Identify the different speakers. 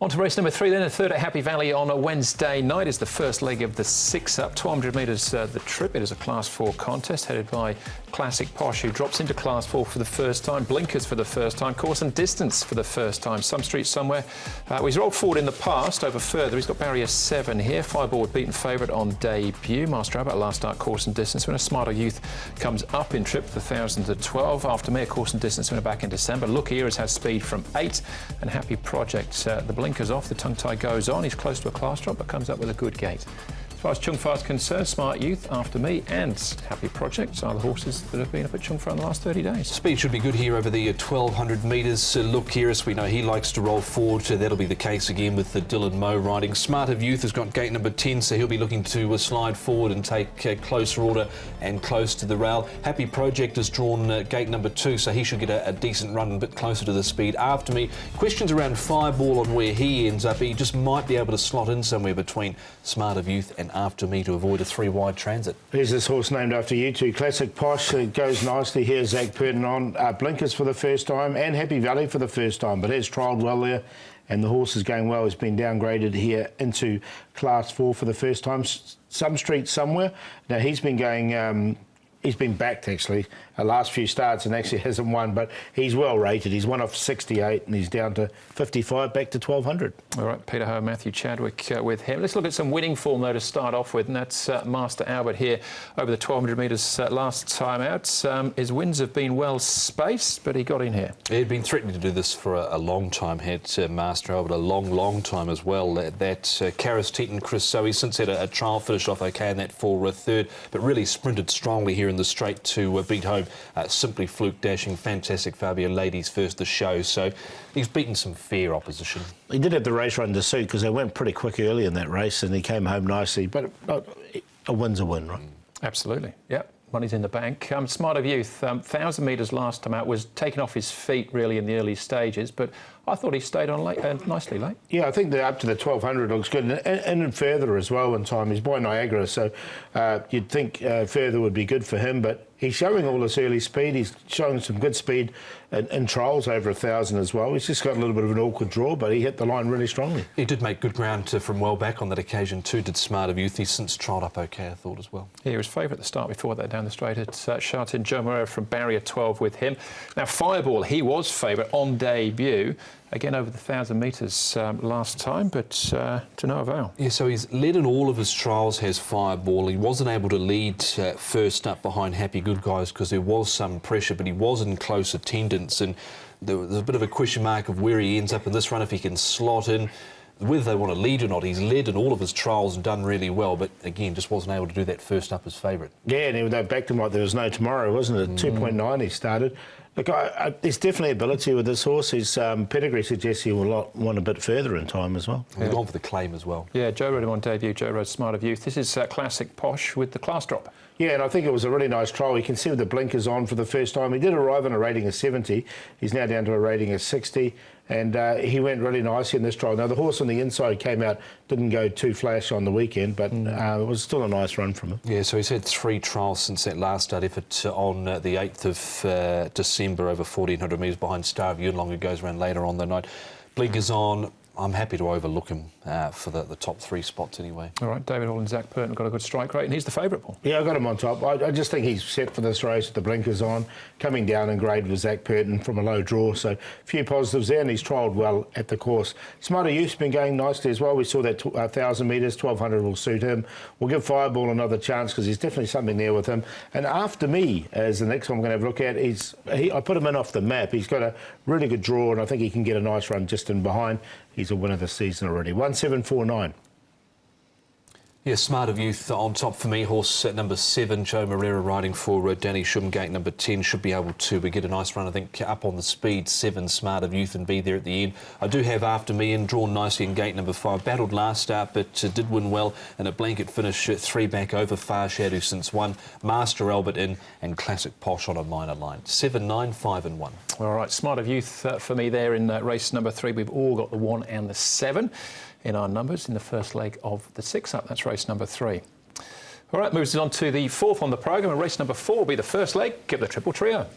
Speaker 1: On to race number 3 then, the third at Happy Valley on a Wednesday night is the first leg of the 6-up, 1,200 metres the trip. It is a Class 4 contest headed by Classic Posh, who drops into Class 4 for the first time, blinkers for the first time, course and distance for the first time, some street somewhere. He's rolled forward in the past over further. He's got barrier 7 here, Fireball beaten favourite on debut. Master Albert last start course and distance winner. Smarter Youth comes up in trip for 1,000 to 12. After me, a course and distance winner back in December. Look Here has had speed from 8, and Happy Project, the blinkers off, the tongue tie goes on. He's close to a class drop, but comes up with a good gate. As far as Chung Fa's concerned, Smart Youth, After Me and Happy Project are the horses that have been up at Chung Fa in the last 30 days.
Speaker 2: Speed should be good here over the 1,200 metres. Look Here, as we know, he likes to roll forward. That'll be the case again with the Dylan Moe riding. Smarter Youth has got gate number 10, so he'll be looking to slide forward and take closer order and close to the rail. Happy Project has drawn gate number 2, so he should get a decent run a bit closer to the speed. After Me, questions around Fireball on where he ends up. He just might be able to slot in somewhere between Smarter Youth and After Me to avoid a 3-wide transit.
Speaker 3: Here's this horse named after you two, Classic Posh. It goes nicely here. Zach Purton on blinkers for the first time and Happy Valley for the first time, but has trialled well there, and the horse is going well. He's been downgraded here into Class 4 for the first time. Some street somewhere. Now he's been going. He's been backed actually last few starts and actually hasn't won, but he's well rated. He's won off 68 and he's down to 55, back to 1,200.
Speaker 1: All right, Peter Ho, Matthew Chadwick with him. Let's look at some winning form though to start off with, and that's Master Albert here over the 1,200 metres last time out. His wins have been well spaced, but he got in here.
Speaker 2: He'd been threatening to do this for a long time, had Master Albert a long time as well. That Karis Teton, Chris Soe, since had a trial finish off okay in that for third, but really sprinted strongly here in the straight to beat home Simply Fluke dashing, Fantastic Fabio, Ladies First the show. So he's beaten some fair opposition.
Speaker 3: He did have the race run to suit because they went pretty quick early in that race and he came home nicely, but a win's a win, right?
Speaker 1: Absolutely, yep. Money's in the bank. Smarter Youth, 1,000 metres last time out, was taken off his feet really in the early stages, but I thought he stayed on late, nicely late. Yeah,
Speaker 3: I think that up to the 1,200 looks good, and further as well in time. He's by Niagara, so you'd think further would be good for him, but he's showing all this early speed. He's showing some good speed in trials over 1,000 as well. He's just got a little bit of an awkward draw, but he hit the line really strongly.
Speaker 2: He did make good ground from well back on that occasion too, did Smarter Youth. He's since trialled up okay, I thought, as well.
Speaker 1: Yeah, he was favourite at the start before that down the straight. It's Chartin Joe Moreira from barrier 12 with him. Now, Fireball, he was favourite on debut. Again, over the 1,000 metres last time, but to no avail. Yeah,
Speaker 2: so he's led in all of his trials, has Fireball. He wasn't able to lead first up behind Happy Good Guys because there was some pressure, but he was in close attendance, and there was a bit of a question mark of where he ends up in this run, if he can slot in. Whether they want to lead or not, he's led in all of his trials and done really well, but again, just wasn't able to do that first up as favourite.
Speaker 3: Yeah, and they backed him like there was no tomorrow, wasn't it? 2.9 he started. Look, there's definitely ability with this horse. His pedigree suggests he will want a bit further in time as well.
Speaker 2: We've gone for the claim as well.
Speaker 1: Yeah, Joe rode him on debut. Joe rode Smarter Youth. This is Classic Posh with the class drop.
Speaker 3: Yeah, and I think it was a really nice trial. You can see with the blinkers on for the first time. He did arrive on a rating of 70. He's now down to a rating of 60. And he went really nicely in this trial. Now, the horse on the inside came out, didn't go too flash on the weekend, but it was still a nice run from him.
Speaker 2: Yeah, so he's had 3 trials since that last start effort on the 8th of December over 1,400 metres behind Star of Yunlong, who goes around later on the night. Blinkers on. I'm happy to overlook him for the top 3 spots anyway. All
Speaker 1: right, David Hall and Zach Purton got a good strike rate, and he's the favourite, Paul.
Speaker 3: Yeah, I got him on top. I just think he's set for this race with the blinkers on. Coming down in grade with Zach Purton from a low draw, so a few positives there, and he's trialled well at the course. Smarter Youth's been going nicely as well. We saw that 1,000 metres, 1,200 will suit him. We'll give Fireball another chance because there's definitely something there with him. And After Me is the next one I'm going to have a look at. I put him in off the map. He's got a really good draw, and I think he can get a nice run just in behind. He's a winner this season already. 1,749.
Speaker 2: Yeah, Smarter Youth on top for me. Horse at number 7, Joe Moreira riding for Danny Shum. Gate number 10 should be able to get a nice run, I think, up on the speed. 7, Smarter Youth, and be there at the end. I do have After Me in, drawn nicely in gate number 5. Battled last start, but did win well in a blanket finish. 3 back over Far Shadow since 1. Master Albert in, and Classic Posh on a minor line. 7, 9, 5 and 1.
Speaker 1: All right, Smarter Youth for me there in race number 3. We've all got the 1 and the 7 in our numbers in the first leg of the 6-up. That's race number 3. All right, moves us on to the 4th on the programme, and race number 4 will be the first leg. Give the triple trio.